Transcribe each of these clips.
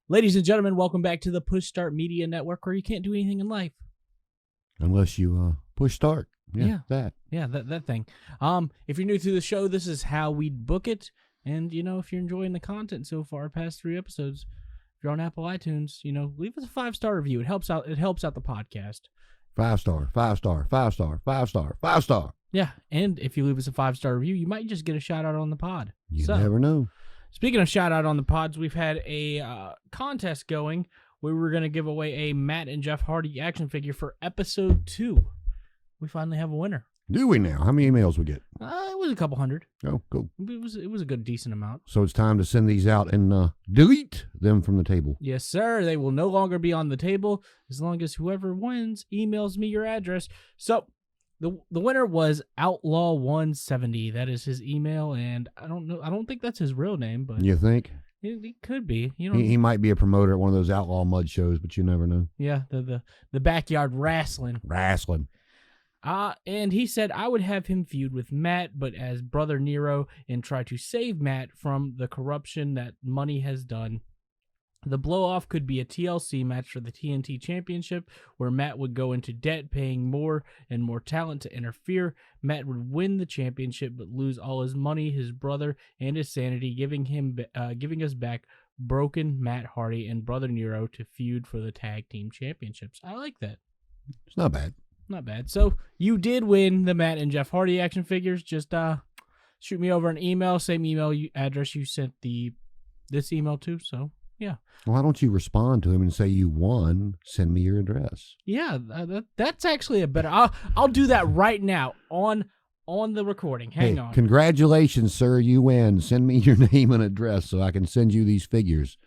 Ladies and gentlemen, welcome back to the Push Start Media Network, where you can't do anything in life unless you push start. That thing. If you're new to the show, this is how we book it. And if you're enjoying the content so far, past 3 episodes, if you're on Apple iTunes, leave us a 5-star review. It helps out. It helps out the podcast. 5-star, 5-star, 5-star, 5-star, 5-star. Yeah, and if you leave us a 5-star review, you might just get a shout out on the pod. You never know. Speaking of shout out on the pods, we've had a contest going where we're going to give away a Matt and Jeff Hardy action figure for episode 2. We finally have a winner. Do we now? How many emails we get? It was a couple hundred. Oh, cool. It was a good, decent amount. So it's time to send these out and delete them from the table. Yes, sir. They will no longer be on the table as long as whoever wins emails me your address. So the winner was Outlaw170. That is his email, and I don't think that's his real name, but you think it could be. He might be a promoter at one of those outlaw mud shows, but you never know. Yeah, the backyard wrestling. And he said I would have him feud with Matt, but as Brother Nero, and try to save Matt from the corruption that money has done. The blow-off could be a TLC match for the TNT Championship, where Matt would go into debt, paying more and more talent to interfere. Matt would win the championship, but lose all his money, his brother, and his sanity, giving us back broken Matt Hardy and Brother Nero to feud for the tag team championships. I like that. It's not bad. Not bad. So you did win the Matt and Jeff Hardy action figures. Just shoot me over an email, same email address you sent this email to. So yeah. Why don't you respond to him and say you won? Send me your address. Yeah, that's actually a better. I'll do that right now on the recording. Hang on. Congratulations, sir. You win. Send me your name and address so I can send you these figures.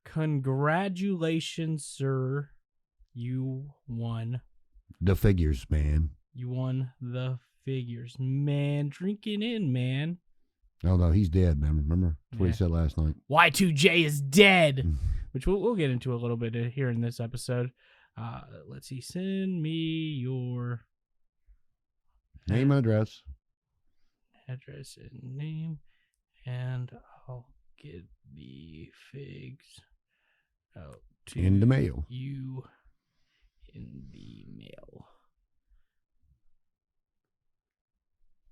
Congratulations, sir. You won. The figures, man. You won the figures, man. Drinking in, man. Oh, no, he's dead, man. Remember? That's what he said last night. Y2J is dead, which we'll get into a little bit here in this episode. Let's see. Send me your name and address. Address and name, and I'll get the figs out to in the mail. You in the mail.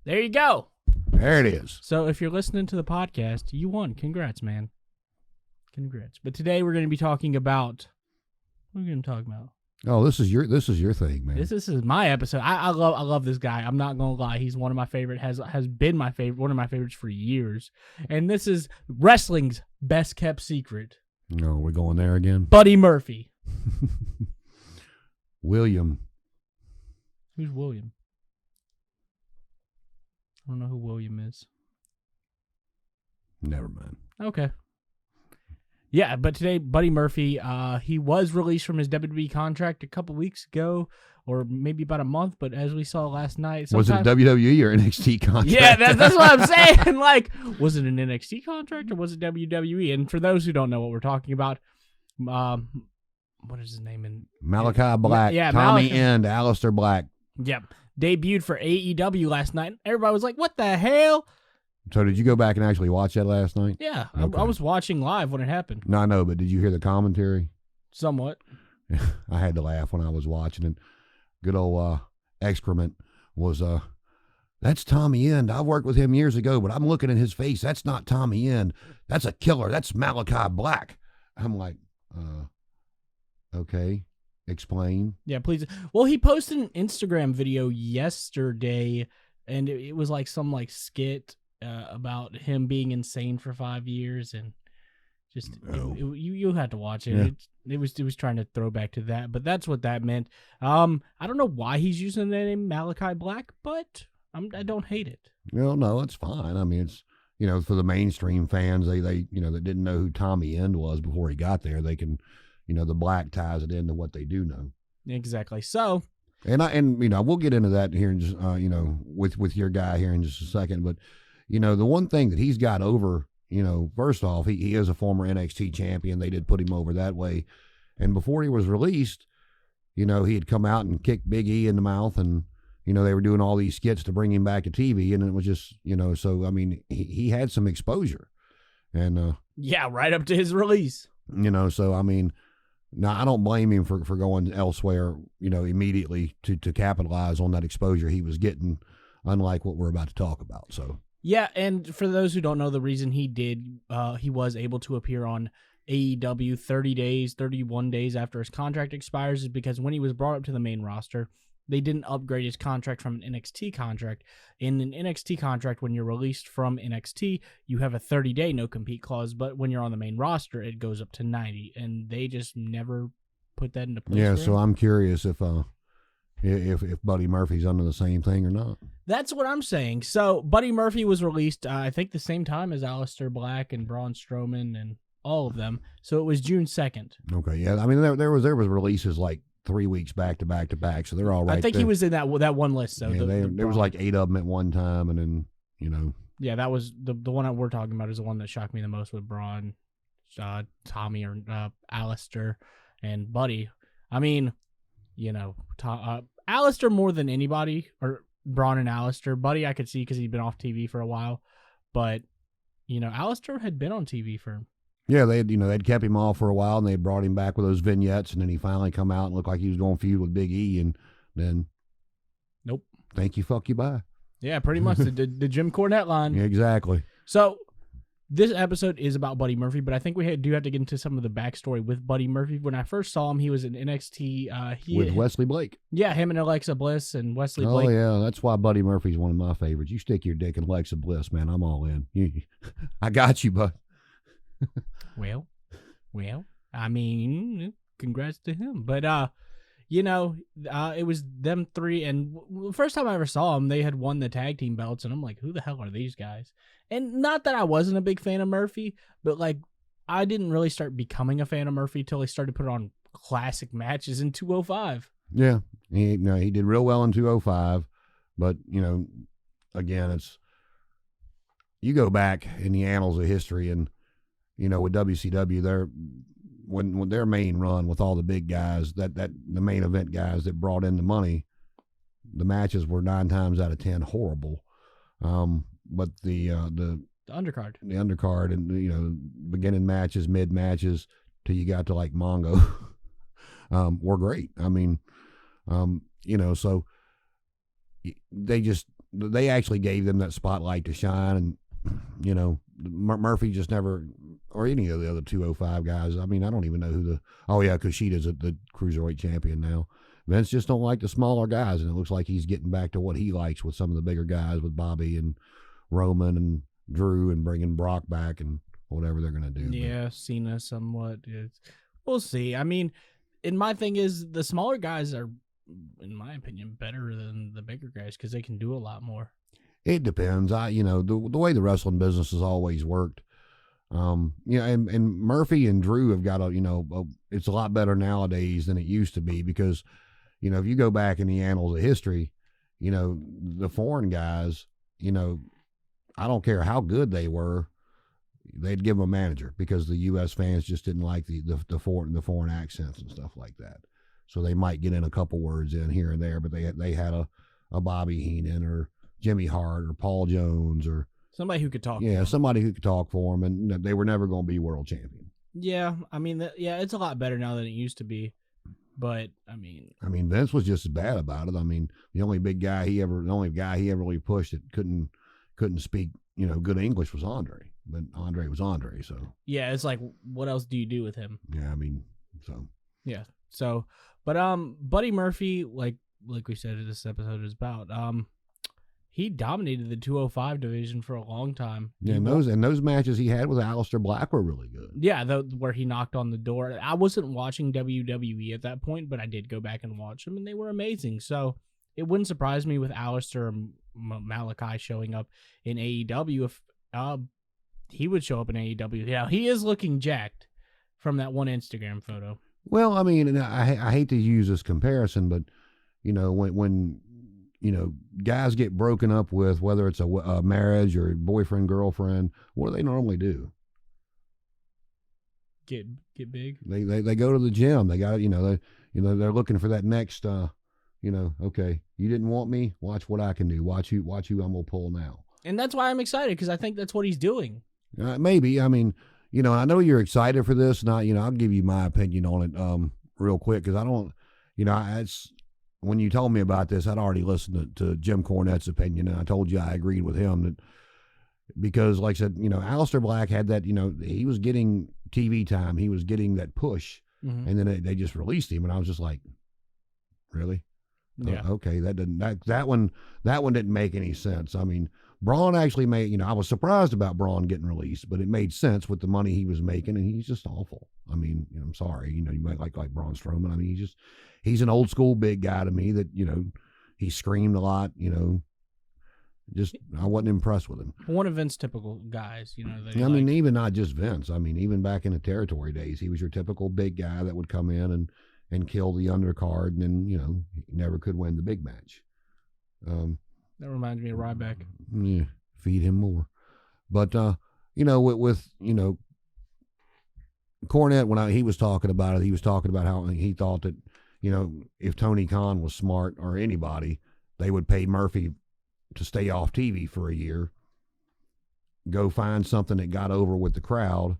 There you go. There it is. So if you're listening to the podcast, you won. Congrats, man. Congrats. But today we're going to be talking about. What are we going to talk about? Oh, this is your thing, man. This is my episode. I love this guy. I'm not going to lie. He's one of my favorite. Has been my favorite. One of my favorites for years. And this is wrestling's best kept secret. No, we're going there again. Buddy Murphy. William. Who's William? I don't know who William is. Never mind. Okay. Yeah, but today, Buddy Murphy, he was released from his WWE contract a couple weeks ago, or maybe about a month, but as we saw last night... Was it a WWE or NXT contract? Yeah, that's what I'm saying. Like, was it an NXT contract or was it WWE? And for those who don't know what we're talking about, what is his name? Malachi Black, yeah, Tommy End, Aleister Black. Yep. Debuted for AEW last night. Everybody was like, what the hell? So did you go back and actually watch that last night? Yeah, okay. I was watching live when it happened. No, I know, but did you hear the commentary? Somewhat. I had to laugh when I was watching it. Good old excrement was, that's Tommy End. I worked with him years ago, but I'm looking at his face. That's not Tommy End. That's a killer. That's Malachi Black. I'm like, okay. Explain. Yeah, please. Well, he posted an Instagram video yesterday, and it was like some skit about him being insane for 5 years, and just you had to watch it. Yeah. It was trying to throw back to that, but that's what that meant. I don't know why he's using the name Malachi Black, but I don't hate it. Well, no, it's fine. I mean, it's for the mainstream fans, they that didn't know who Tommy End was before he got there, they can. The black ties it into what they do know. Exactly. So, and we'll get into that here in just with your guy here in just a second. But the one thing that he's got over, first off, he is a former NXT champion. They did put him over that way, and before he was released, he had come out and kicked Big E in the mouth, and they were doing all these skits to bring him back to TV, and it was just so I mean he had some exposure, and right up to his release. So I mean, now I don't blame him for going elsewhere, immediately to capitalize on that exposure he was getting, unlike what we're about to talk about. So yeah, and for those who don't know, the reason he was able to appear on AEW 31 days after his contract expires is because when he was brought up to the main roster, they didn't upgrade his contract from an NXT contract. In an NXT contract, when you're released from NXT, you have a 30-day no-compete clause, but when you're on the main roster, it goes up to 90, and they just never put that into place. Yeah, so I'm curious if Buddy Murphy's under the same thing or not. That's what I'm saying. So Buddy Murphy was released, I think, the same time as Aleister Black and Braun Strowman and all of them. So it was June 2nd. Okay, yeah. I mean, there was releases like 3 weeks back to back to back, so they're all right. I think he was in that one list. So yeah, there was like 8 of them at one time, and then Yeah, that was the one that we're talking about is the one that shocked me the most with Braun, Tommy, or Aleister, and Buddy. I mean, Aleister more than anybody, or Braun and Aleister. Buddy I could see because he'd been off TV for a while, but Aleister had been on TV for. Yeah, they'd kept him off for a while, and they brought him back with those vignettes, and then he finally come out and looked like he was going to feud with Big E, and then, nope. Thank you, fuck you, bye. Yeah, pretty much the Jim Cornette line. Yeah, exactly. So this episode is about Buddy Murphy, but I think we do have to get into some of the backstory with Buddy Murphy. When I first saw him, he was in NXT. With Wesley Blake. Yeah, him and Alexa Bliss and Wesley Blake. Oh, yeah, that's why Buddy Murphy's one of my favorites. You stick your dick in Alexa Bliss, man, I'm all in. I got you, bud. Well, I mean, congrats to him. But, it was them three. And the first time I ever saw them, they had won the tag team belts. And I'm like, who the hell are these guys? And not that I wasn't a big fan of Murphy, but, I didn't really start becoming a fan of Murphy till he started putting on classic matches in 205. Yeah. He did real well in 205. But, again, you go back in the annals of history and, with WCW, when their main run with all the big guys, that the main event guys that brought in the money, the matches were 9 times out of 10 horrible. But the undercard, and beginning matches, mid matches, till you got to like Mongo, were great. I mean, so they actually gave them that spotlight to shine, and Murphy just never, or any of the other 205 guys. I mean, I don't even know Kushida's the cruiserweight champion now. Vince just don't like the smaller guys, and it looks like he's getting back to what he likes with some of the bigger guys, with Bobby and Roman and Drew, and bringing Brock back and whatever they're going to do. Yeah, Cena somewhat. We'll see. I mean, and my thing is the smaller guys are, in my opinion, better than the bigger guys because they can do a lot more. It depends. The way the wrestling business has always worked. And Murphy and Drew have got it's a lot better nowadays than it used to be because, if you go back in the annals of history, the foreign guys, I don't care how good they were, they'd give them a manager because the U.S. fans just didn't like the foreign accents and stuff like that. So they might get in a couple words in here and there, but they had a Bobby Heenan or Jimmy Hart or Paul Jones or somebody who could talk. Yeah, somebody who could talk for them, and they were never going to be world champion. Yeah, I mean, it's a lot better now than it used to be. But I mean, Vince was just as bad about it. I mean, the only guy he ever really pushed that couldn't speak good English was Andre. But Andre was Andre, so yeah, it's like, what else do you do with him? Yeah, I mean, so yeah, so but Buddy Murphy, like we said, this episode is about he dominated the 205 division for a long time. Yeah, and those matches he had with Aleister Black were really good. Yeah, where he knocked on the door. I wasn't watching WWE at that point, but I did go back and watch them, and they were amazing. So it wouldn't surprise me with Aleister and Malachi showing up in AEW if he would show up in AEW. Yeah, he is looking jacked from that one Instagram photo. Well, I mean, and I hate to use this comparison, but when guys get broken up with, whether it's a marriage or boyfriend, girlfriend, what do they normally do? Get big. They go to the gym. They got they're looking for that next okay, you didn't want me, watch what I can do. Watch who I'm gonna pull now. And that's why I'm excited because I think that's what he's doing. Maybe. I mean, and I know you're excited for this, and I'll give you my opinion on it real quick because I don't, it's when you told me about this, I'd already listened to Jim Cornette's opinion, and I told you I agreed with him that because, like I said, Aleister Black had that, he was getting TV time, he was getting that push, and then they just released him, and I was just like, really? Yeah. Okay, that one didn't make any sense. I mean, Braun actually made, I was surprised about Braun getting released, but it made sense with the money he was making, and he's just awful. I mean, I'm sorry, you might like Braun Strowman. I mean, he's an old school big guy to me that, he screamed a lot, just I wasn't impressed with him. One of Vince's typical guys, I mean, even not just Vince. I mean, even back in the territory days, he was your typical big guy that would come in and kill the undercard, and then he never could win the big match. That reminds me of Ryback. Yeah, feed him more. But with Cornette, when he was talking about it, he was talking about how he thought that if Tony Khan was smart or anybody, they would pay Murphy to stay off TV for a year, go find something that got over with the crowd,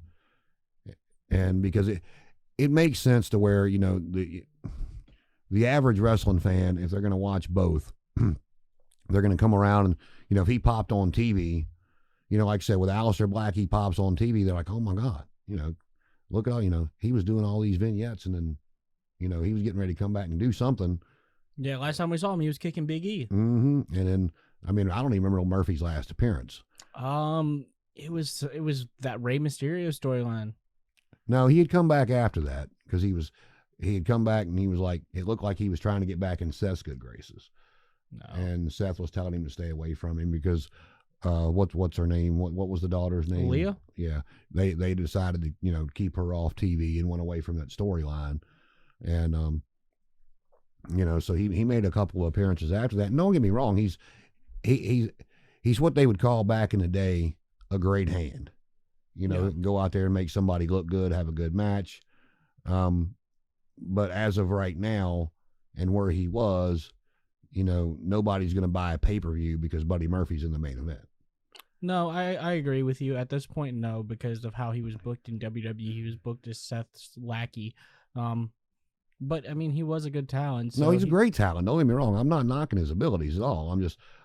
and because it makes sense to where the average wrestling fan, if they're going to watch both, they're going to come around and if he popped on TV, like I said with Aleister Black, he pops on TV, they're like, oh my God, look at all he was doing all these vignettes, and then he was getting ready to come back and do something. Yeah, last time we saw him, he was kicking Big E. And then I mean, I don't even remember Murphy's last appearance. It was that Rey Mysterio storyline. No, he had come back after that because he had come back and he was like, it looked like he was trying to get back in Seth's good graces. No. And Seth was telling him to stay away from him because what's her name? What was the daughter's name? Leah? Yeah. They decided to, keep her off TV and went away from that storyline. And so he made a couple of appearances after that. And don't get me wrong, he's what they would call back in the day a great hand. Go out there and make somebody look good, have a good match. But as of right now and where he was, nobody's going to buy a pay-per-view because Buddy Murphy's in the main event. No, I agree with you. At this point, no, because of how he was booked in WWE. He was booked as Seth's lackey. But, I mean, he was a good talent. So no, he's a great talent. Don't get me wrong. I'm not knocking his abilities at all.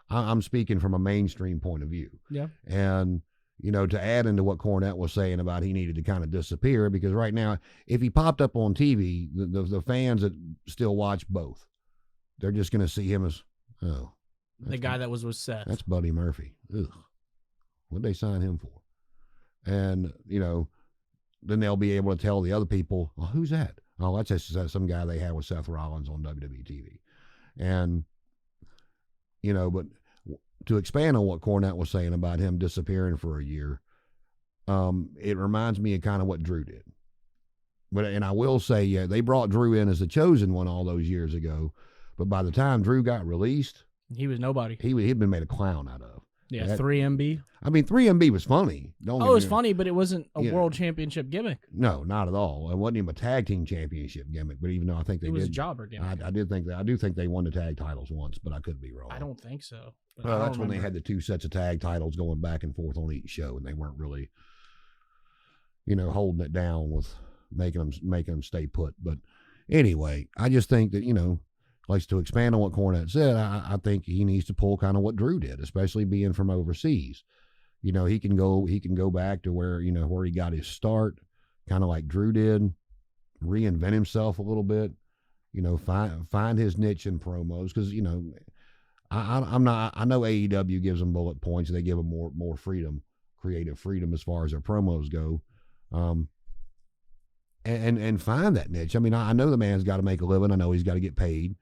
I'm speaking from a mainstream point of view. Yeah. And, to add into what Cornette was saying about he needed to kind of disappear, because right now, if he popped up on TV, the fans that still watch both, they're just going to see him as, the guy that was with Seth. That's Buddy Murphy. Ugh. What'd they sign him for? And, then they'll be able to tell the other people, well, who's that? Oh, that's just some guy they had with Seth Rollins on WWE TV. And, but to expand on what Cornette was saying about him disappearing for a year, it reminds me of kind of what Drew did. And I will say, yeah, they brought Drew in as the chosen one all those years ago. But by the time Drew got released, he was nobody. He'd been made a clown out of. Yeah, 3MB. I mean, 3MB was funny. It was funny, but it wasn't a world championship gimmick. No, not at all. It wasn't even a tag team championship gimmick. But even though I think they did, it was a jobber gimmick. I did think that. I do think they won the tag titles once, but I could be wrong. I don't think so. Well, that's when they had the two sets of tag titles going back and forth on each show, and they weren't really, holding it down with making them stay put. But anyway, I just think that like to expand on what Cornette said, I think he needs to pull kind of what Drew did, especially being from overseas. He can go back to where where he got his start, kind of like Drew did, reinvent himself a little bit. Find his niche in promos because I know AEW gives them bullet points. They give them more freedom, creative freedom as far as their promos go. And find that niche. I mean, I know the man's got to make a living. I know he's got to get paid.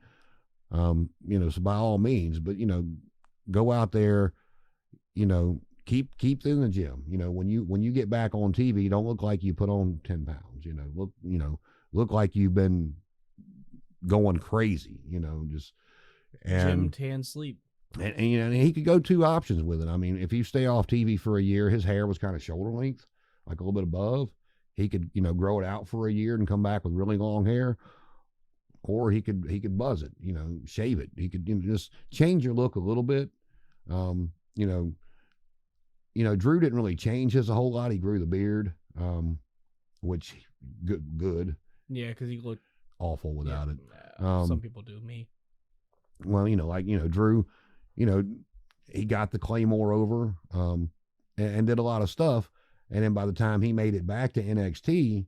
So by all means, but go out there, keep in the gym. When you get back on TV, don't look like you put on 10 pounds. Look like you've been going crazy. Gym, tan, sleep. And he could go two options with it. I mean, if you stay off TV for a year, his hair was kind of shoulder length, like a little bit above. He could grow it out for a year and come back with really long hair. Or he could buzz it, shave it. He could just change your look a little bit. Drew didn't really change his a whole lot. He grew the beard. which good. Yeah, because he looked awful without it. Some people do. Me. Well, Drew, he got the Claymore over and did a lot of stuff. And then by the time he made it back to NXT,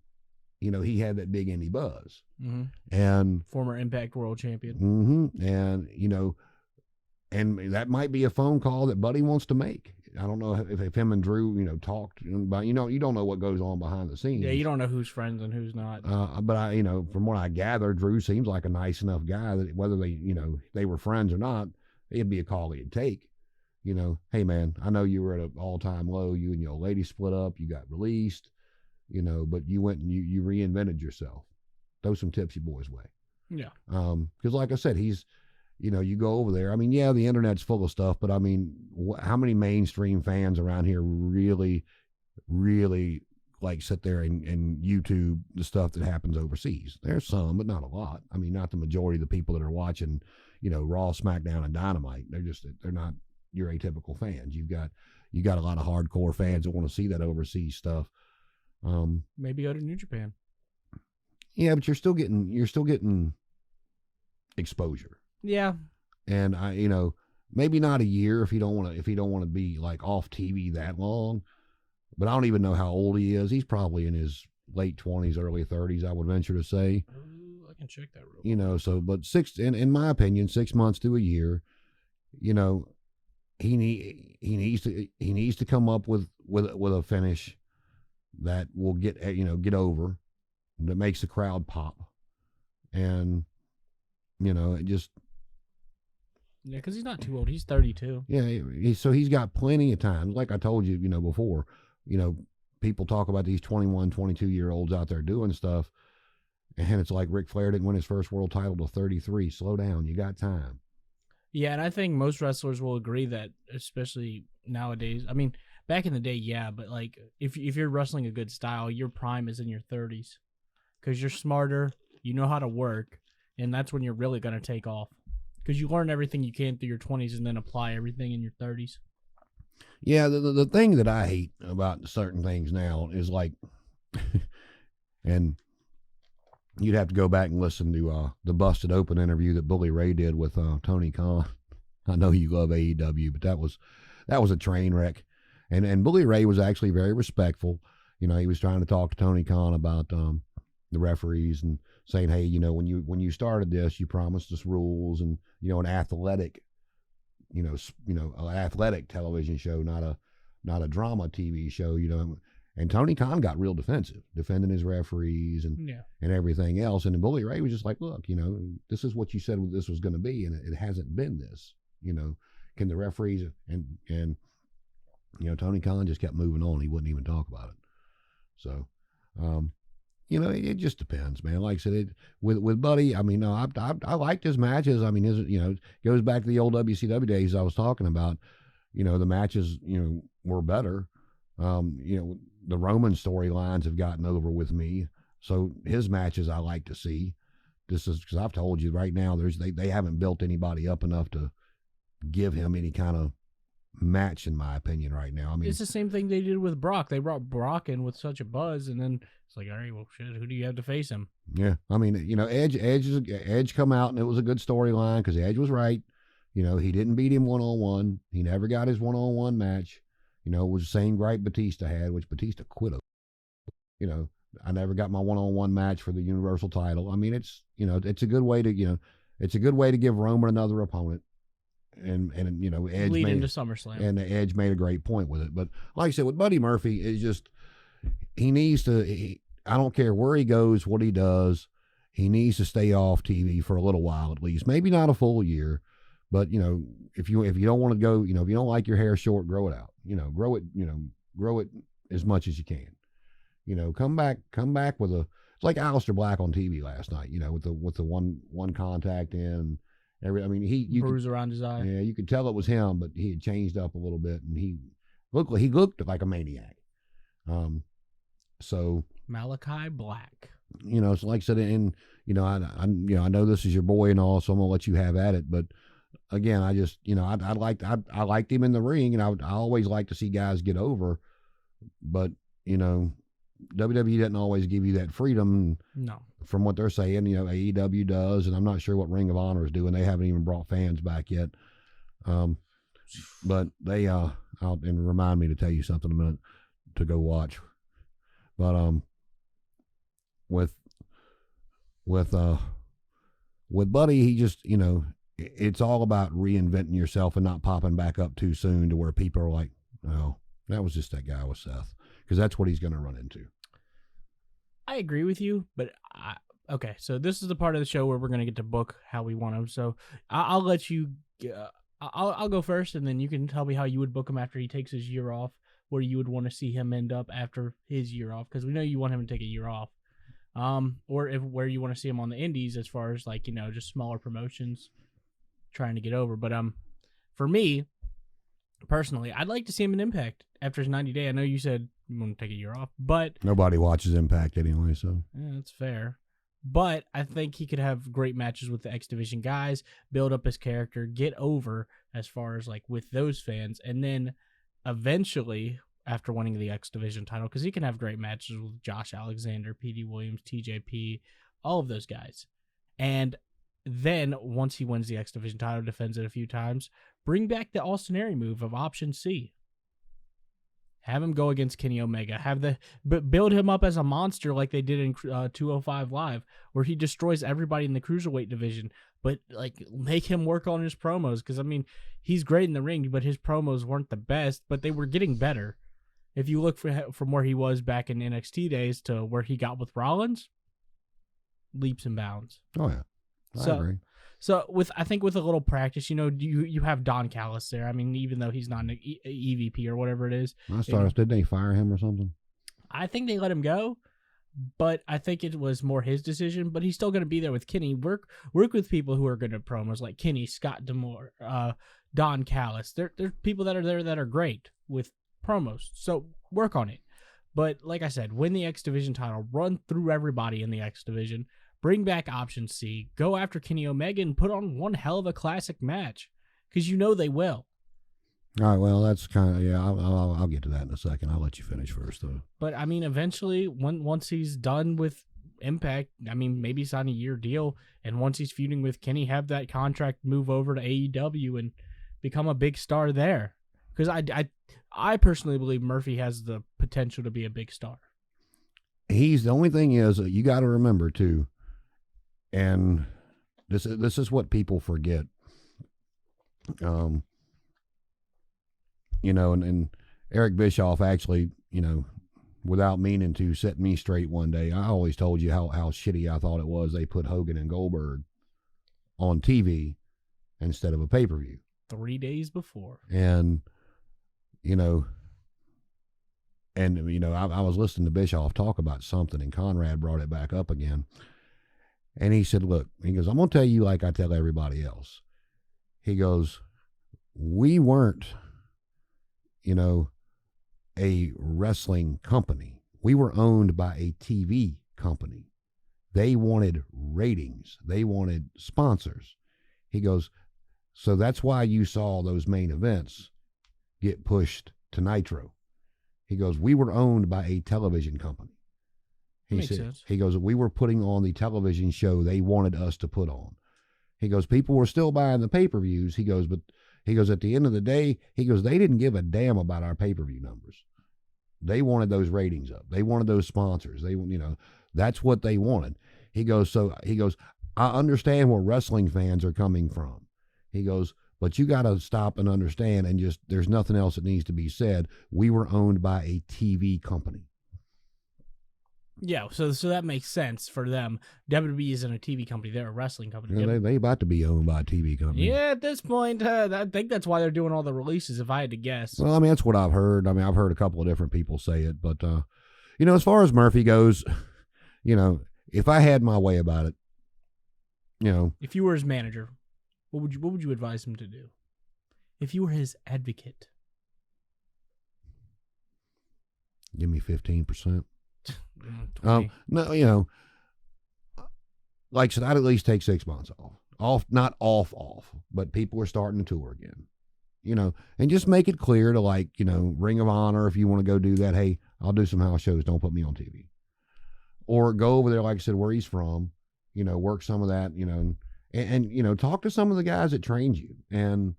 he had that big indie buzz. Mm-hmm. And former Impact World Champion. Mm-hmm. And that might be a phone call that Buddy wants to make. I don't know if him and Drew, talked about, you don't know what goes on behind the scenes. Yeah, you don't know who's friends and who's not. But from what I gather, Drew seems like a nice enough guy that whether they were friends or not, it'd be a call he'd take. Hey man, I know you were at an all-time low. You and your old lady split up. You got released, but you went and you reinvented yourself. Throw some tips your boy's way. Yeah. Because like I said, he's, you go over there. I mean, yeah, the internet's full of stuff, but I mean, how many mainstream fans around here really, really like sit there and YouTube the stuff that happens overseas? There's some, but not a lot. I mean, not the majority of the people that are watching, Raw, SmackDown, and Dynamite. They're not your atypical fans. You got a lot of hardcore fans that want to see that overseas stuff. Maybe go to New Japan. Yeah, but you're still getting exposure. Yeah. And maybe not a year if you don't want to be like off TV that long. But I don't even know how old he is. He's probably in his late 20s, early 30s, I would venture to say. I can check that real quick. So but in my opinion, 6 months to a year, he needs to come up with a finish that will get over, that makes the crowd pop. And it just, yeah, because he's not too old. He's 32. Yeah, so he's got plenty of time. Like I told you, before, people talk about these 21, 22-year-olds out there doing stuff, and it's like Ric Flair didn't win his first world title till 33. Slow down. You got time. Yeah, and I think most wrestlers will agree that, especially nowadays. I mean, back in the day, yeah, but like if you're wrestling a good style, your prime is in your 30s because you're smarter, you know how to work, and that's when you're really going to take off. Because you learn everything you can through your 20s and then apply everything in your 30s. Yeah, the thing that I hate about certain things now is like, and you'd have to go back and listen to the Busted Open interview that Bully Ray did with Tony Khan. I know you love AEW, but that was a train wreck. And Bully Ray was actually very respectful. He was trying to talk to Tony Khan about the referees and saying, hey, when you started this, you promised us rules and an athletic, an athletic television show, not a drama TV show, And Tony Khan got real defensive, defending his referees and everything else. And Bully Ray was just like, look, this is what you said this was going to be, and it hasn't been this. Can the referees and Tony Khan just kept moving on. He wouldn't even talk about it. So, it just depends, man. Like I said, with Buddy, I mean, no, I liked his matches. I mean, it goes back to the old WCW days I was talking about. The matches, were better. The Roman storylines have gotten over with me. So his matches I like to see. This is because I've told you right now, they haven't built anybody up enough to give him any kind of match, in my opinion, right now. I mean, it's the same thing they did with Brock. They brought Brock in with such a buzz, and then it's like, all right, well, shit, who do you have to face him? Yeah, I mean, Edge come out, and it was a good storyline because Edge was right. He didn't beat him one-on-one. He never got his one-on-one match. It was the same gripe Batista had, which Batista quit of. I never got my one-on-one match for the Universal title. I mean, it's a good way to it's a good way to give Roman another opponent. And Edge lead into SummerSlam. And Edge made a great point with it. But like I said, with Buddy Murphy, it's just he needs to. I don't care where he goes, what he does. He needs to stay off TV for a little while at least. Maybe not a full year, but if you don't want to go, if you don't like your hair short, grow it out. Grow it as much as you can. Come back with it's like Aleister Black on TV last night. With the one contact in. I mean, you bruise around his eye. Yeah, you could tell it was him, but he had changed up a little bit, and he looked like a maniac. So Malachi Black. So like I said, and I know this is your boy and all, so I'm gonna let you have at it. But again, I just I liked him in the ring, and I always like to see guys get over, but WWE didn't always give you that freedom. No. From what they're saying, AEW does, and I'm not sure what Ring of Honor is doing. They haven't even brought fans back yet. But they and remind me to tell you something in a minute to go watch. But with Buddy, he just it's all about reinventing yourself and not popping back up too soon to where people are like, oh, that was just that guy with Seth, because that's what he's going to run into. I agree with you, but okay. So this is the part of the show where we're going to get to book how we want him. So I'll let you. I'll go first, and then you can tell me how you would book him after he takes his year off, where you would want to see him end up after his year off, because we know you want him to take a year off. Or where you want to see him on the indies, as far as like just smaller promotions, trying to get over. But for me personally, I'd like to see him in Impact after his 90-day. I know you said you want to take a year off, but nobody watches Impact anyway, so yeah, that's fair. But I think he could have great matches with the X Division guys, build up his character, get over as far as like with those fans, and then eventually after winning the X Division title, because he can have great matches with Josh Alexander, P.D. Williams, TJP, all of those guys. And then once he wins the X Division title, defends it a few times, bring back the Austin Aerie move of Option C. Have him go against Kenny Omega. Build him up as a monster like they did in 205 Live, where he destroys everybody in the cruiserweight division. But like, make him work on his promos, because I mean, he's great in the ring, but his promos weren't the best, but they were getting better. If you look from where he was back in NXT days to where he got with Rollins, leaps and bounds. Oh yeah, I agree. So I think with a little practice, you have Don Callis there. I mean, even though he's not an EVP or whatever it is. Did they fire him or something? I think they let him go, but I think it was more his decision. But he's still going to be there with Kenny. Work with people who are good at promos, like Kenny, Scott D'Amore, Don Callis. There's people that are there that are great with promos. So work on it. But like I said, win the X Division title, run through everybody in the X Division. Bring back Option C, go after Kenny Omega, and put on one hell of a classic match, because they will. All right, well, that's kind of, yeah, I'll get to that in a second. I'll let you finish first, though. But, I mean, eventually, once he's done with Impact, I mean, maybe sign a year deal, and once he's feuding with Kenny, have that contract move over to AEW and become a big star there. Because I personally believe Murphy has the potential to be a big star. The only thing is, you got to remember, too, and this is what people forget. And Eric Bischoff actually, without meaning to, set me straight one day. I always told you how shitty I thought it was they put Hogan and Goldberg on TV instead of a pay-per-view. 3 days before. And, I was listening to Bischoff talk about something, and Conrad brought it back up again. And he said, look, I'm going to tell you like I tell everybody else. He goes, we weren't, a wrestling company. We were owned by a TV company. They wanted ratings. They wanted sponsors. He goes, so that's why you saw those main events get pushed to Nitro. He goes, we were owned by a television company. Makes sense. He goes, we were putting on the television show they wanted us to put on. He goes, people were still buying the pay-per-views. He goes, but at the end of the day, he goes, they didn't give a damn about our pay-per-view numbers. They wanted those ratings up. They wanted those sponsors. That's what they wanted. He goes, I understand where wrestling fans are coming from. He goes, but you got to stop and understand, and just, there's nothing else that needs to be said. We were owned by a TV company. Yeah, so that makes sense for them. WWE isn't a TV company; they're a wrestling company. Yeah, they about to be owned by a TV company. Yeah, at this point, I think that's why they're doing all the releases. If I had to guess, well, I mean, that's what I've heard. I mean, I've heard a couple of different people say it, but as far as Murphy goes, if I had my way about it, if you were his manager, what would you advise him to do? If you were his advocate, give me 15%. 20. No, like I said, I'd at least take 6 months off, not off, but people are starting to tour again. and just make it clear to, like, Ring of Honor, if you want to go do that, hey, I'll do some house shows. Don't put me on TV. Or go over there, like I said, where he's from, work some of that, and talk to some of the guys that trained you. And,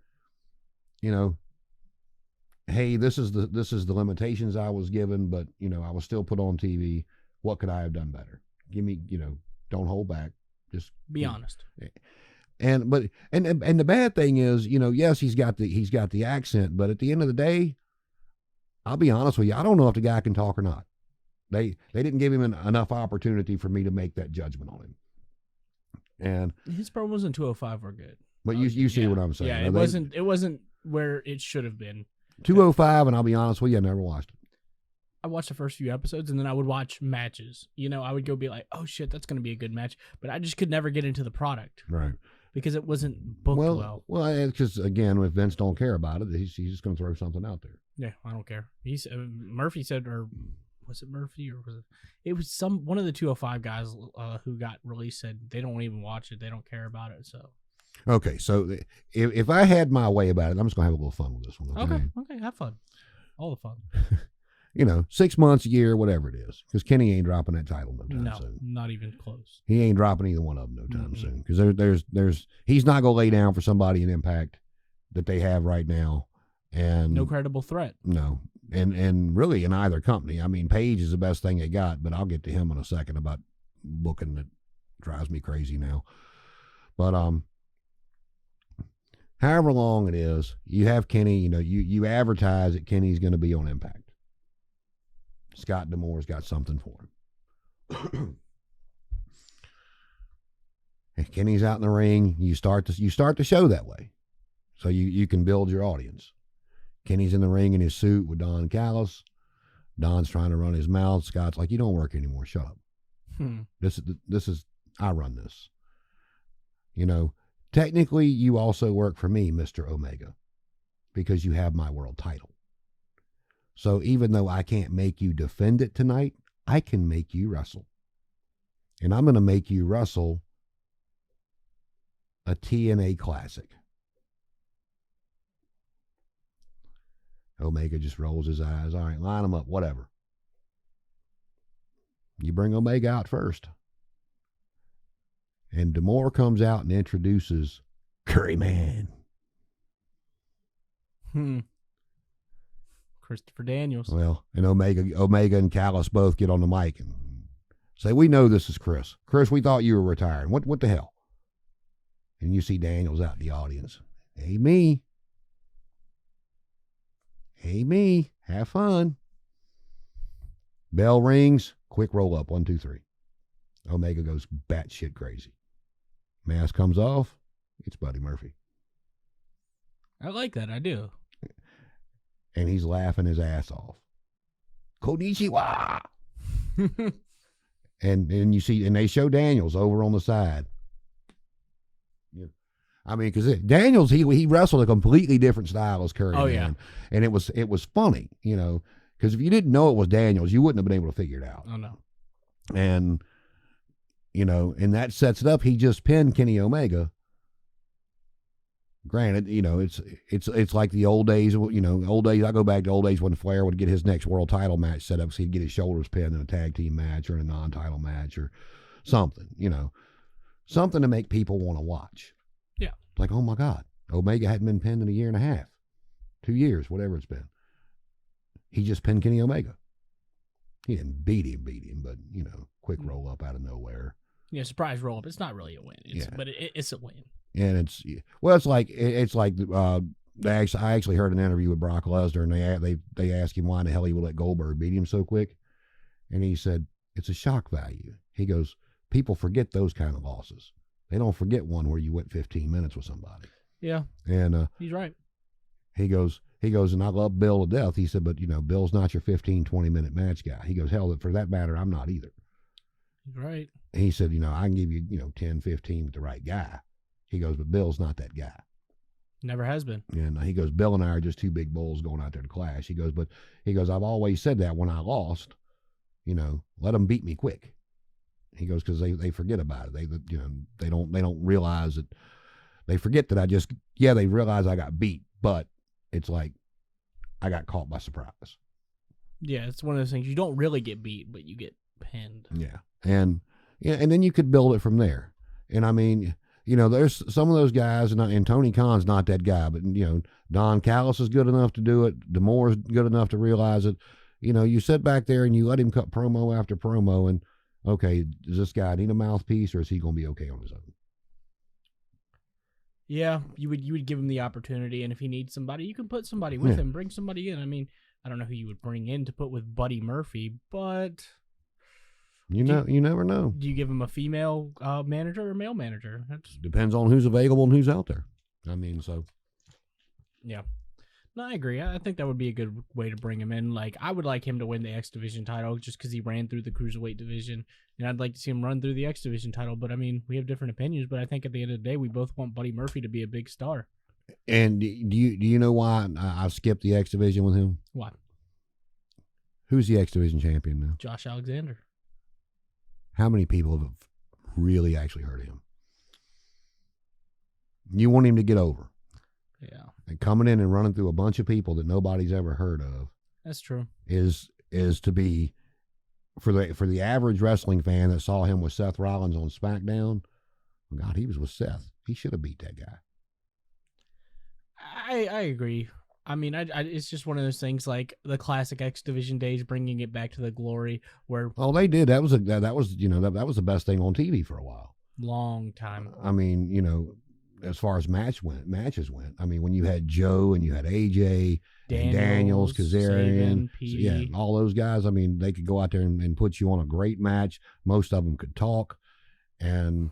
hey, this is the limitations I was given, but, I was still put on TV. What could I have done better? Give me, don't hold back. Just be honest. And the bad thing is, yes, he's got the accent, but at the end of the day, I'll be honest with you, I don't know if the guy can talk or not. They didn't give him enough opportunity for me to make that judgment on him. And his promos in 205 were good. But you see what I'm saying. Yeah, it wasn't where it should have been. 205, and I'll be honest with you, I never watched it. I watched the first few episodes, and then I would watch matches. I would go be like, oh, shit, that's going to be a good match. But I just could never get into the product. Right. Because it wasn't booked well. Well, because, again, if Vince don't care about it, he's just going to throw something out there. Yeah, I don't care. Murphy said, or was it Murphy, or was it? It was one of the 205 guys who got released said they don't even watch it. They don't care about it, so. Okay, so if I had my way about it, I'm just going to have a little fun with this one. Okay, have fun. All the fun. 6 months, a year, whatever it is. Because Kenny ain't dropping that title no time soon. Not even close. He ain't dropping either one of them no time soon. Because he's not going to lay down for somebody in Impact that they have right now. And no credible threat. No. And really in either company. I mean, Page is the best thing they got, but I'll get to him in a second about booking that drives me crazy now. But however long it is, you have Kenny, you advertise that Kenny's going to be on Impact. Scott D'Amore's got something for him. If Kenny's out in the ring, you start the show that way. So you can build your audience. Kenny's in the ring in his suit with Don Callis. Don's trying to run his mouth. Scott's like, you don't work anymore. Shut up. This is I run this. Technically you also work for me, Mr. Omega, because you have my world title. So even though I can't make you defend it tonight, I can make you wrestle. And I'm going to make you wrestle a TNA Classic. Omega just rolls his eyes. All right, line them up, whatever. You bring Omega out first. And D'Amore comes out and introduces Curry Man. Christopher Daniels. Well, and Omega and Callis both get on the mic and say, we know this is Chris. Chris, we thought you were retiring. What the hell? And you see Daniels out in the audience. Hey, me. Hey, me. Have fun. Bell rings. Quick roll up. 1, 2, 3. Omega goes batshit crazy. Mask comes off. It's Buddy Murphy. I like that. I do. And he's laughing his ass off. Konnichiwa. and you see, and they show Daniels over on the side. Yeah. I mean, because Daniels, he wrestled a completely different style as Curry. Oh, yeah. And it was funny, because if you didn't know it was Daniels, you wouldn't have been able to figure it out. Oh, no. And, and that sets it up. He just pinned Kenny Omega. Granted, it's like the old days, I go back to old days when Flair would get his next world title match set up, so he'd get his shoulders pinned in a tag team match or in a non-title match or something, something to make people want to watch. Yeah. Like, oh my God, Omega hadn't been pinned in a year and a half, 2 years, whatever it's been. He just pinned Kenny Omega. He didn't beat him, but, quick roll up out of nowhere. Yeah, surprise roll up. It's not really a win, but it's a win. And it's like I actually heard an interview with Brock Lesnar, and they asked him why in the hell he would let Goldberg beat him so quick, and he said it's a shock value. He goes, people forget those kind of losses. They don't forget one where you went 15 minutes with somebody. Yeah, and he's right. He goes, and I love Bill to death. He said, but Bill's not your 15, 20-minute match guy. He goes, hell, for that matter, I'm not either. He's right. And he said, I can give you 10, 15 with the right guy. He goes, but Bill's not that guy. Never has been. And he goes, Bill and I are just two big bulls going out there to clash. He goes, I've always said that when I lost, let them beat me quick. He goes, because they forget about it. They don't realize that. They forget that they realize I got beat, but it's like I got caught by surprise. Yeah, it's one of those things you don't really get beat, but you get pinned. Yeah, and then you could build it from there. And I mean, there's some of those guys, and Tony Khan's not that guy, but Don Callis is good enough to do it. DeMoore's good enough to realize it. You sit back there and you let him cut promo after promo, and okay, does this guy need a mouthpiece, or is he going to be okay on his own? Yeah, you would give him the opportunity, and if he needs somebody, you can put somebody with him, bring somebody in. I mean, I don't know who you would bring in to put with Buddy Murphy, but you never know. Do you give him a female manager or male manager? Depends on who's available and who's out there. I mean, so yeah. No, I agree. I think that would be a good way to bring him in. Like, I would like him to win the X Division title just because he ran through the Cruiserweight division, and I'd like to see him run through the X Division title. But, I mean, we have different opinions, but I think at the end of the day, we both want Buddy Murphy to be a big star. And do you know why I skipped the X Division with him? Why? Who's the X Division champion now? Josh Alexander. How many people have really actually heard of him? You want him to get over. Yeah. And coming in and running through a bunch of people that nobody's ever heard of. That's true. Is to be for the average wrestling fan that saw him with Seth Rollins on SmackDown. God, he was with Seth. He should have beat that guy. I agree. I mean, it's just one of those things like the classic X Division days, bringing it back to the glory. Where they did. That was that was the best thing on TV for a while. Long time. I mean, as far as matches went. I mean, when you had Joe and you had AJ, Daniels, Kazarian, all those guys. I mean, they could go out there and put you on a great match. Most of them could talk, and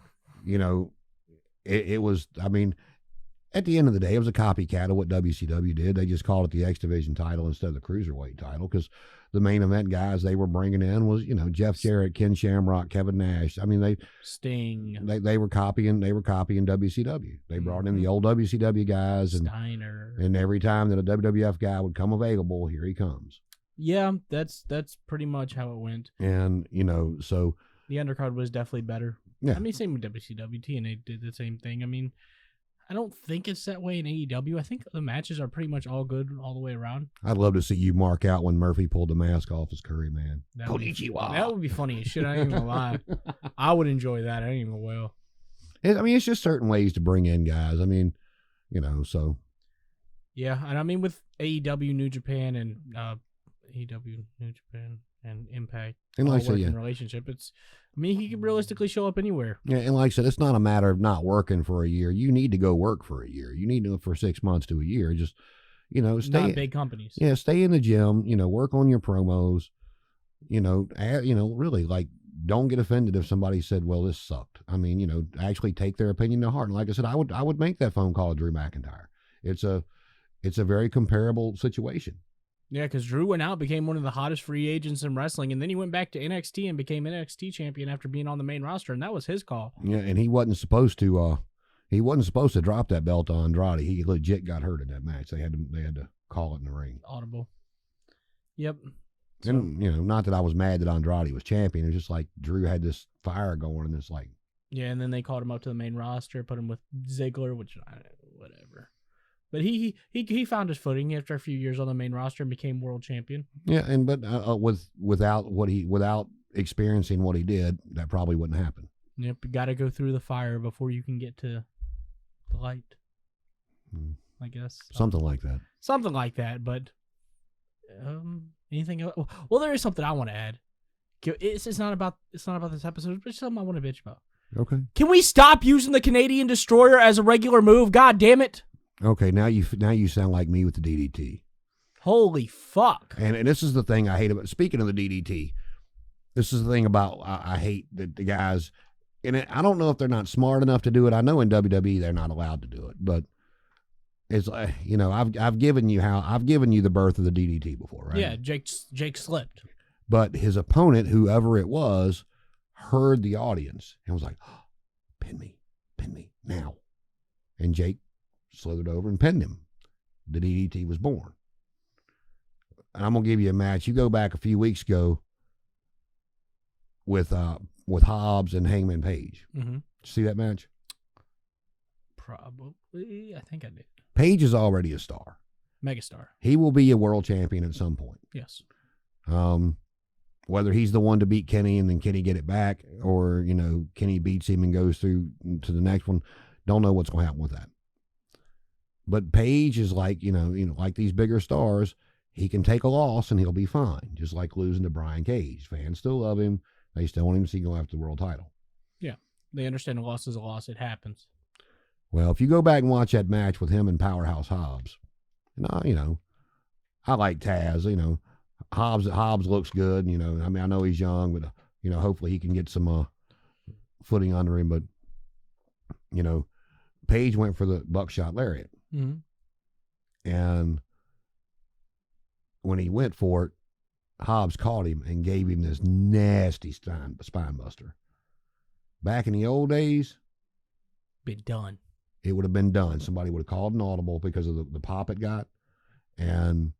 it was. I mean, at the end of the day, it was a copycat of what WCW did. They just called it the X Division title instead of the Cruiserweight title because the main event guys they were bringing in was Jeff Jarrett, Ken Shamrock, Kevin Nash. I mean Sting. They were copying WCW. They brought in the old WCW guys and Steiner. And every time that a WWF guy would come available, here he comes. Yeah, that's pretty much how it went. And so the undercard was definitely better. Yeah. I mean, same with WCW, TNA did the same thing. I mean, I don't think it's that way in AEW. I think the matches are pretty much all good all the way around. I'd love to see you mark out when Murphy pulled the mask off his Curry Man. That would be funny as shit. I ain't gonna lie. I would enjoy that. I ain't even will. I mean, it's just certain ways to bring in guys. I mean, so. Yeah, and I mean with AEW, New Japan, and AEW, New Japan, and Impact, and like I said, relationship. He could realistically show up anywhere. Yeah, and like I said, it's not a matter of not working for a year. You need to go work for a year. You need to for 6 months to a year. Just stay. Not big companies. Yeah, stay in the gym. Work on your promos. Really like don't get offended if somebody said, "Well, this sucked." I mean, actually take their opinion to heart. And like I said, I would make that phone call to Drew McIntyre. It's a very comparable situation. Yeah, because Drew went out, became one of the hottest free agents in wrestling, and then he went back to NXT and became NXT champion after being on the main roster, and that was his call. Yeah, and he wasn't supposed to. He wasn't supposed to drop that belt to Andrade. He legit got hurt in that match. They had to call it in the ring. Audible. Yep. So, and not that I was mad that Andrade was champion. It was just like Drew had this fire going, and it's like. Yeah, and then they called him up to the main roster, put him with Ziggler, which whatever. But he found his footing after a few years on the main roster and became world champion. Yeah, but without experiencing what he did, that probably wouldn't happen. Yep, you got to go through the fire before you can get to the light. I guess something like that. Something like that. But anything else? Well, there is something I want to add. It's not about this episode, but it's something I want to bitch about. Okay. Can we stop using the Canadian Destroyer as a regular move? God damn it. Okay, now you sound like me with the DDT. Holy fuck. And this is the thing I hate about, speaking of the DDT, this is the thing about, I hate the guys, and I don't know if they're not smart enough to do it. I know in WWE they're not allowed to do it, but it's like, I've given you the birth of the DDT before, right? Yeah, Jake slipped. But his opponent, whoever it was, heard the audience and was like, oh, pin me now. And Jake slithered over and pinned him. The DDT was born. And I'm going to give you a match. You go back a few weeks ago with Hobbs and Hangman Page. Mm-hmm. Did you see that match? Probably. I think I did. Page is already a star. Megastar. He will be a world champion at some point. Yes. Whether he's the one to beat Kenny and then Kenny get it back, or Kenny beats him and goes through to the next one, don't know what's going to happen with that. But Page is like like these bigger stars. He can take a loss and he'll be fine. Just like losing to Brian Cage. Fans still love him. They still want him to see go after the world title. Yeah, they understand a loss is a loss. It happens. Well, if you go back and watch that match with him and Powerhouse Hobbs, I like Taz. Hobbs looks good. I know he's young, but hopefully he can get some footing under him. But Page went for the buckshot lariat, and when he went for it, Hobbs caught him and gave him this nasty spine buster. Back in the old days, been done. It would have been done. Somebody would have called an audible because of the pop it got, and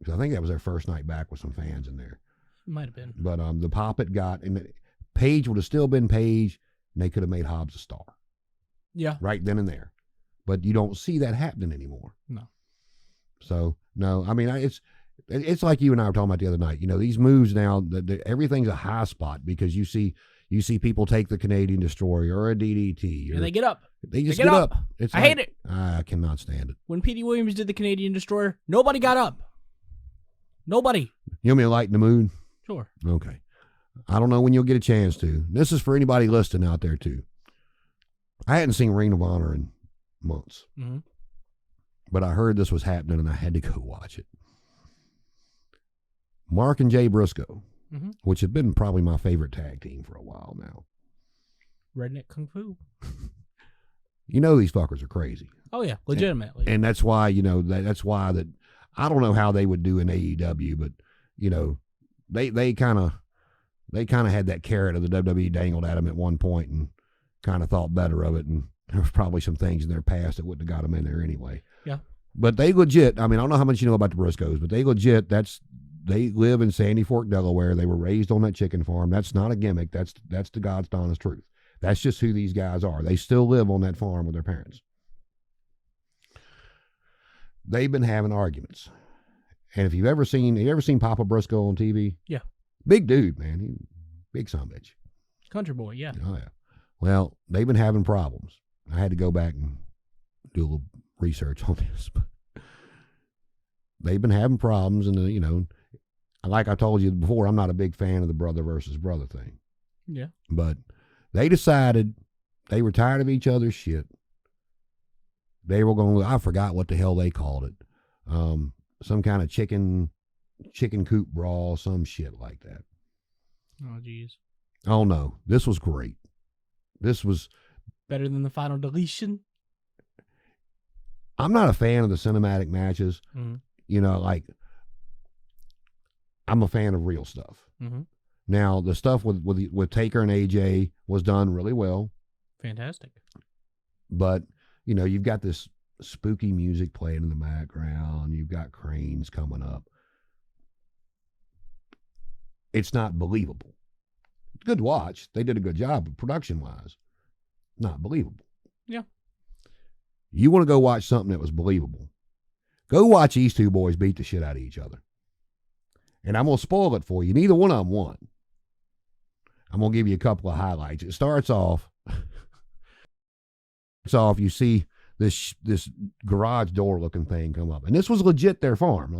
I think that was their first night back with some fans in there. Might have been. But the pop it got, and Page would have still been Page, and they could have made Hobbs a star. Yeah. Right then and there. But you don't see that happening anymore. No. So, no, I mean, it's like you and I were talking about the other night. These moves now, everything's a high spot because you see people take the Canadian Destroyer or a DDT. And they get up. They just get up. I hate it. I cannot stand it. When Petey Williams did the Canadian Destroyer, nobody got up. Nobody. You want me to lighten the mood? Sure. Okay. I don't know when you'll get a chance to. This is for anybody listening out there, too. I hadn't seen Ring of Honor in months. Mm-hmm. But I heard this was happening, and I had to go watch it. Mark and Jay Briscoe, which have been probably my favorite tag team for a while now. Redneck Kung Fu. These fuckers are crazy. Oh, yeah. Legitimately. And that's why, that's why that I don't know how they would do in AEW, but, they kind of had that carrot of the WWE dangled at them at one point and kind of thought better of it. And there was probably some things in their past that wouldn't have got them in there anyway. Yeah. But they legit, I don't know how much you know about the Briscoes, but they legit, they live in Sandy Fork, Delaware. They were raised on that chicken farm. That's not a gimmick. That's the God's honest truth. That's just who these guys are. They still live on that farm with their parents. They've been having arguments. And if you've ever seen Papa Briscoe on TV? Yeah. Big dude, man. He big son of a bitch. Country boy, yeah. Oh, yeah. Well, they've been having problems. I had to go back and do a little research on this. But they've been having problems, and, like I told you before, I'm not a big fan of the brother versus brother thing. Yeah. But they decided they were tired of each other's shit. They were going to, I forgot what the hell they called it. Some kind of chicken coop brawl, some shit like that. Oh, geez. Oh, no. This was great. This was better than the final deletion. I'm not a fan of the cinematic matches. Mm-hmm. I'm a fan of real stuff. Mm-hmm. Now, the stuff with Taker and AJ was done really well. Fantastic. But, you've got this spooky music playing in the background. You've got cranes coming up. It's not believable. It's good to watch. They did a good job, but production-wise, not believable. Yeah. You want to go watch something that was believable. Go watch these two boys beat the shit out of each other. And I'm going to spoil it for you. Neither one of them won. I'm going to give you a couple of highlights. It starts off, you see this garage door looking thing come up. And this was legit their farm.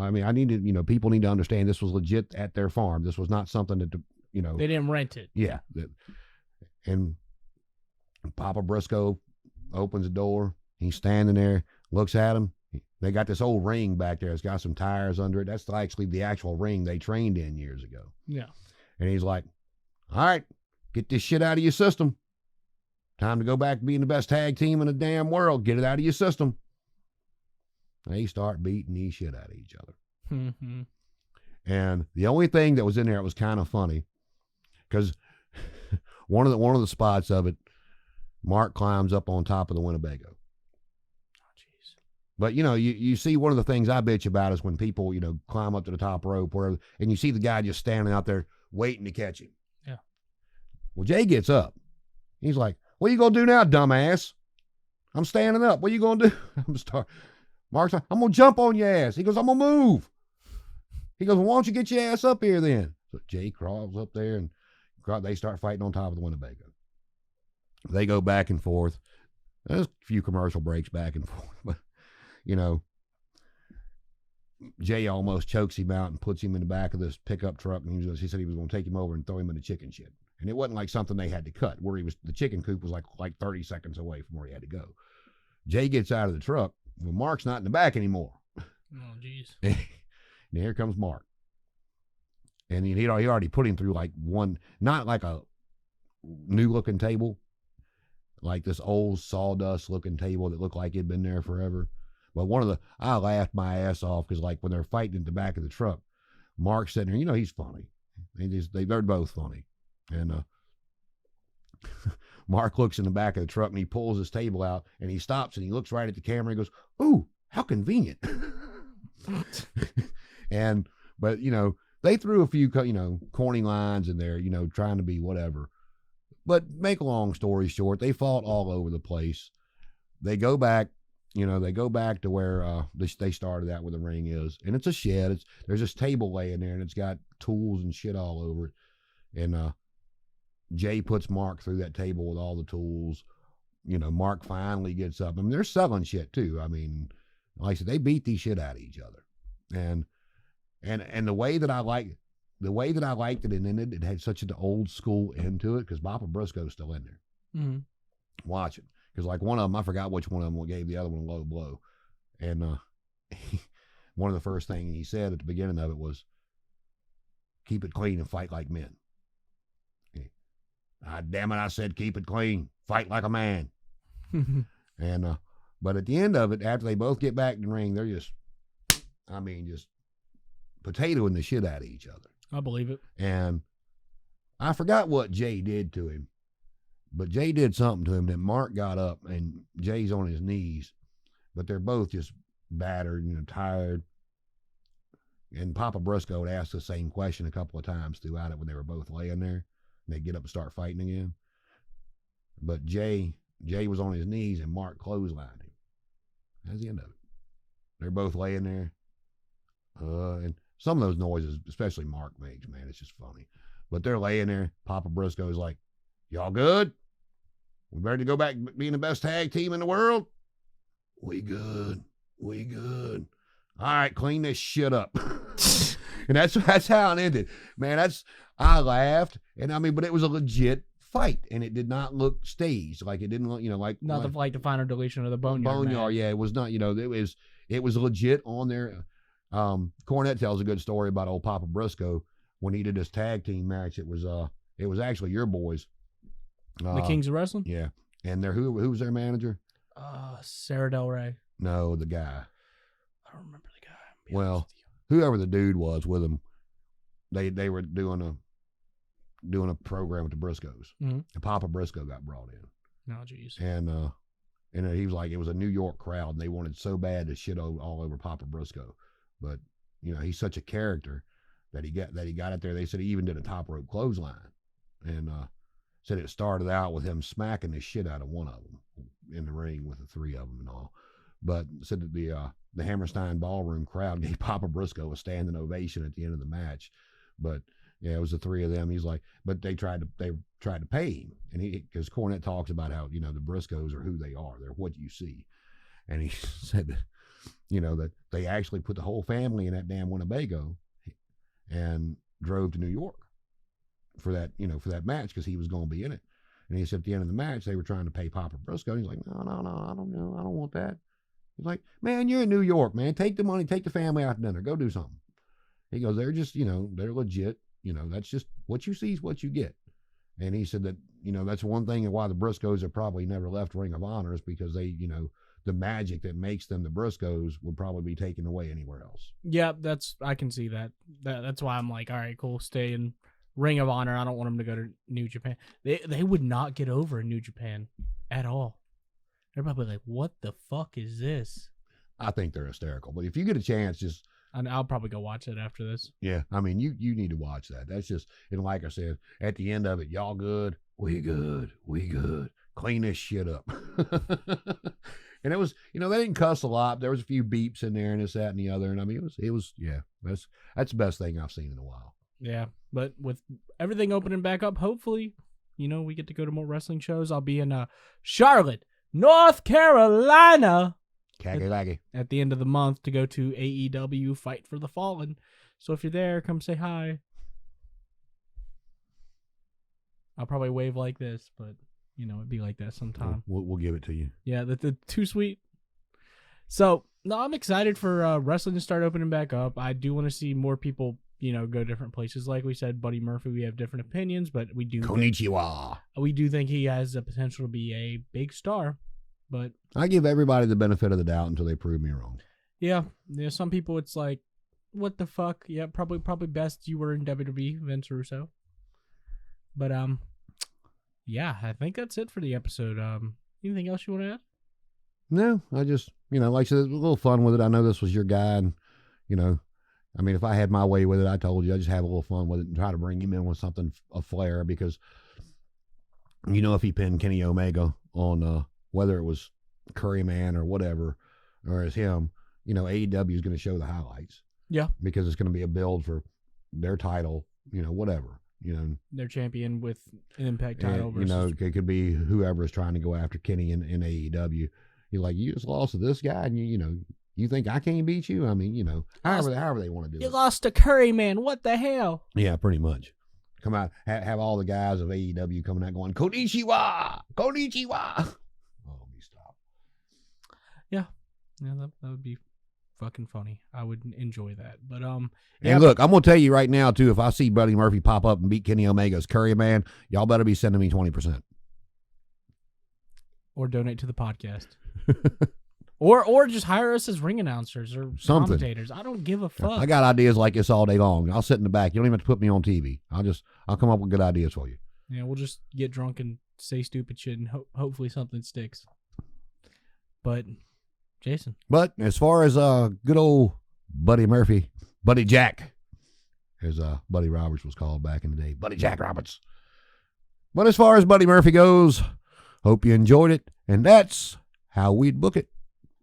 People need to understand this was legit at their farm. This was not something that, They didn't rent it. Yeah. And Papa Briscoe opens the door. He's standing there, looks at him. They got this old ring back there. It's got some tires under it. That's actually the actual ring they trained in years ago. Yeah. And he's like, all right, get this shit out of your system. Time to go back to being the best tag team in the damn world. Get it out of your system. They start beating the shit out of each other. Mm-hmm. And the only thing that was in there that was kind of funny, because one of the spots of it, Mark climbs up on top of the Winnebago. Oh, jeez. But, you see one of the things I bitch about is when people, climb up to the top rope, wherever, and you see the guy just standing out there waiting to catch him. Yeah. Well, Jay gets up. He's like, what are you going to do now, dumbass? I'm standing up. What are you going to do? Mark's like, I'm going to jump on your ass. He goes, I'm going to move. He goes, well, why don't you get your ass up here then? So Jay crawls up there and they start fighting on top of the Winnebago. They go back and forth. There's a few commercial breaks back and forth, but, you know, Jay almost chokes him out and puts him in the back of this pickup truck. And he said he was going to take him over and throw him in the chicken shit. And it wasn't like something they had to cut, where the chicken coop was like 30 seconds away from where he had to go. Jay gets out of the truck. Well, Mark's not in the back anymore. Oh, jeez. And here comes Mark. And he already put him through like one, not like a new looking table, like this old sawdust looking table that looked like it'd been there forever. But I laughed my ass off because like when they're fighting at the back of the truck, Mark's sitting there, you know, he's funny. They're both funny. And Mark looks in the back of the truck and he pulls his table out and he stops and he looks right at the camera and he goes, "Ooh, how convenient." But you know, they threw a few, you know, corny lines in there, you know, trying to be whatever. But make a long story short, they fought all over the place. They go back, you know, to where they started out where the ring is. And it's a shed. There's this table laying there and it's got tools and shit all over it. And Jay puts Mark through that table with all the tools. You know, Mark finally gets up. I mean, they're selling shit too. I mean, like I said, they beat the shit out of each other. And the way that I liked it, and ended, it had such an old school end to it because Papa Briscoe's still in there. Mm-hmm. Watching. Because like one of them, I forgot which one of them gave the other one a low blow. And one of the first things he said at the beginning of it was, "Keep it clean and fight like men." Damn it, I said keep it clean, fight like a man. And but at the end of it, after they both get back in the ring, they're just potatoing the shit out of each other. I believe it. And I forgot what Jay did to him, but Jay did something to him that Mark got up and Jay's on his knees, but they're both just battered, you know, tired. And Papa Briscoe had asked the same question a couple of times throughout it when they were both laying there. And they get up and start fighting again. But Jay was on his knees and Mark clotheslined him. That's the end of it. They're both laying there. And some of those noises, especially Mark makes, man, it's just funny. But they're laying there. Papa Briscoe's like, "Y'all good? We ready to go back being the best tag team in the world?" We good. All right, clean this shit up. And that's how it ended. Man, I laughed. And I mean, but it was a legit fight. And it did not look staged. Like it didn't look, you know, like the final deletion of the Boneyard. Boneyard, yeah. It was not, you know, it was legit on there. Cornette tells a good story about old Papa Briscoe when he did this tag team match. It was actually your boys. The Kings of Wrestling? Yeah. And who was their manager? Sarah Del Rey. No, the guy. I don't remember the guy. Well, whoever the dude was with him, they were doing a program with the Briscoes. Mm-hmm. And Papa Briscoe got brought in. Oh, jeez. And he was like, it was a New York crowd, and they wanted so bad to shit all over Papa Briscoe. But you know, he's such a character that he got it there. They said he even did a top rope clothesline, and said it started out with him smacking the shit out of one of them in the ring with the three of them and all. But said that the Hammerstein Ballroom crowd gave Papa Briscoe a standing ovation at the end of the match. But yeah, it was the three of them. He's like, but they tried to pay him, and because Cornette talks about how, you know, the Briscoes are who they are. They're what you see, and he said that, you know, that they actually put the whole family in that damn Winnebago and drove to New York for that match because he was going to be in it. And he said at the end of the match they were trying to pay Papa Briscoe. He's like, no, I don't know, I don't want that. He's like, man, you're in New York, man. Take the money, take the family out to dinner, go do something. He goes, they're just, you know, they're legit. You know, that's just what you see is what you get. And he said that, you know, that's one thing and why the Briscoes have probably never left Ring of Honor is because they, you know, the magic that makes them the Briscoes would probably be taken away anywhere else. Yeah, I can see that. That's why I'm like, all right, cool, stay in Ring of Honor. I don't want them to go to New Japan. They would not get over in New Japan at all. They're probably like, what the fuck is this? I think they're hysterical. But if you get a chance, just... And I'll probably go watch it after this. Yeah, I mean, you need to watch that. That's just... And like I said, at the end of it, y'all good? We good. Clean this shit up. And it was, they didn't cuss a lot. There was a few beeps in there and this, that, and the other. And I mean, it was, yeah, that's the best thing I've seen in a while. Yeah, but with everything opening back up, hopefully, we get to go to more wrestling shows. I'll be in Charlotte, North Carolina at the end of the month to go to AEW Fight for the Fallen. So if you're there, come say hi. I'll probably wave like this, but it'd be like that sometime. We'll give it to you. Yeah, the too sweet. So no, I'm excited for wrestling to start opening back up. I do want to see more people, go different places. Like we said, Buddy Murphy, we have different opinions, but we do. Konnichiwa. We do think he has the potential to be a big star, but I give everybody the benefit of the doubt until they prove me wrong. Yeah, some people it's like, what the fuck? Yeah, probably best you were in WWE, Vince Russo. But yeah, I think that's it for the episode. Anything else you want to add? No, I just, like I said, it was a little fun with it. I know this was your guy, and I mean, if I had my way with it, I told you, I just have a little fun with it and try to bring him in with something, a flair, because, if he pinned Kenny Omega on whether it was Curryman or whatever, or as him, AEW is going to show the highlights. Yeah. Because it's going to be a build for their title, whatever. Their champion with an Impact title. And, it could be whoever is trying to go after Kenny in AEW. You're like, you just lost to this guy, and you think I can't beat you? I mean, however they want to do it. You lost to Curry, man. What the hell? Yeah, pretty much. Come out, have all the guys of AEW coming out going, Konnichiwa! Konnichiwa! Oh, me stop. Yeah, that would be fucking funny. I would enjoy that. But and look, I'm gonna tell you right now too, if I see Buddy Murphy pop up and beat Kenny Omega's Curry Man, y'all better be sending me 20%. Or donate to the podcast. or just hire us as ring announcers or commentators. I don't give a fuck. I got ideas like this all day long. I'll sit in the back. You don't even have to put me on TV. I'll come up with good ideas for you. Yeah, we'll just get drunk and say stupid shit, and hopefully something sticks. But Jason. But as far as good old Buddy Murphy, Buddy Jack, as Buddy Roberts was called back in the day, Buddy Jack Roberts. But as far as Buddy Murphy goes, hope you enjoyed it, and that's how we'd book it.